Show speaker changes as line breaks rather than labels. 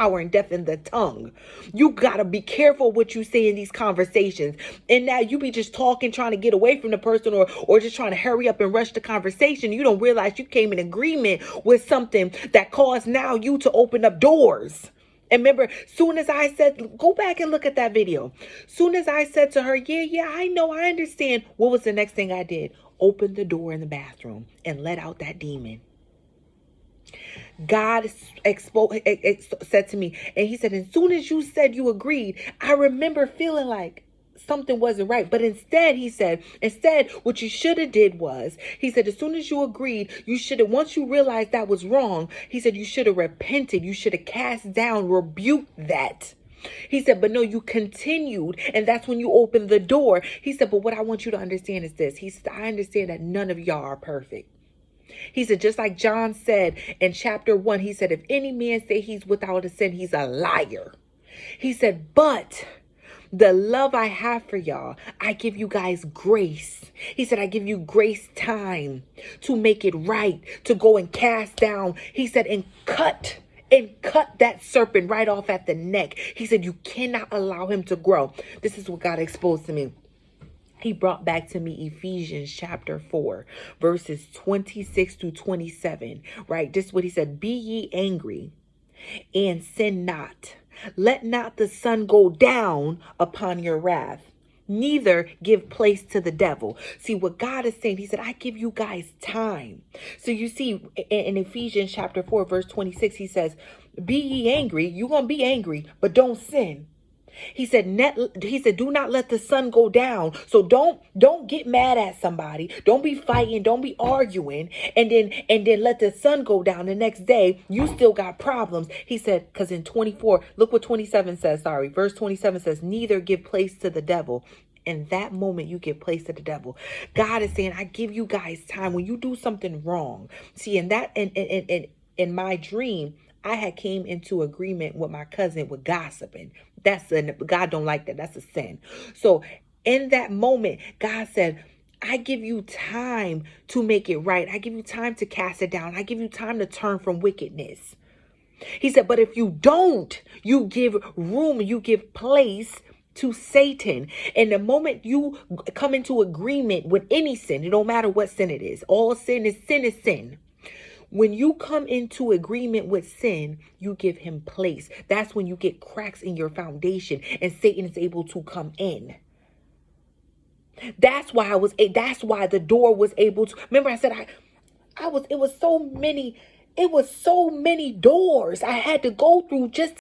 power and death in the tongue. You gotta be careful what you say in these conversations. And now you be just talking, trying to get away from the person, or just trying to hurry up and rush the conversation. You don't realize you came in agreement with something that caused now you to open up doors. And remember, soon as I said, go back and look at that video. Soon as I said to her, yeah, I know, I understand. What was the next thing I did? Open the door in the bathroom and let out that demon. God said to me, and he said, as soon as you said you agreed, I remember feeling like something wasn't right. But instead, he said, what you should have did was, he said, as soon as you agreed, you should have, once you realized that was wrong, he said, you should have repented. You should have cast down, rebuked that. He said, but no, you continued. And that's when you opened the door. He said, but what I want you to understand is this. He said, I understand that none of y'all are perfect. He said, just like John said in chapter 1, he said, if any man say he's without a sin, he's a liar. He said, but the love I have for y'all, I give you guys grace. He said, I give you grace time to make it right, to go and cast down. He said, and cut that serpent right off at the neck. He said, you cannot allow him to grow. This is what God exposed to me. He brought back to me Ephesians chapter 4, verses 26 to 27, right? This is what he said. Be ye angry and sin not. Let not the sun go down upon your wrath. Neither give place to the devil. See what God is saying. He said, I give you guys time. So you see in Ephesians chapter 4, verse 26, he says, be ye angry. You're going to be angry, but don't sin. He said, do not let the sun go down. So don't get mad at somebody. Don't be fighting. Don't be arguing. And then let the sun go down the next day. You still got problems. He said, because in 24, look what 27 says. Sorry. Verse 27 says, neither give place to the devil. In that moment, you give place to the devil. God is saying, I give you guys time when you do something wrong. See, in my dream, I had came into agreement with my cousin with gossiping. God don't like that. That's a sin. So in that moment, God said, I give you time to make it right. I give you time to cast it down. I give you time to turn from wickedness. He said, but if you don't, you give room, you give place to Satan. And the moment you come into agreement with any sin, it don't matter what sin it is. All sin is sin is sin. When you come into agreement with sin, you give him place. That's when you get cracks in your foundation and Satan is able to come in. That's why the door was able to, remember I said, it was so many doors I had to go through just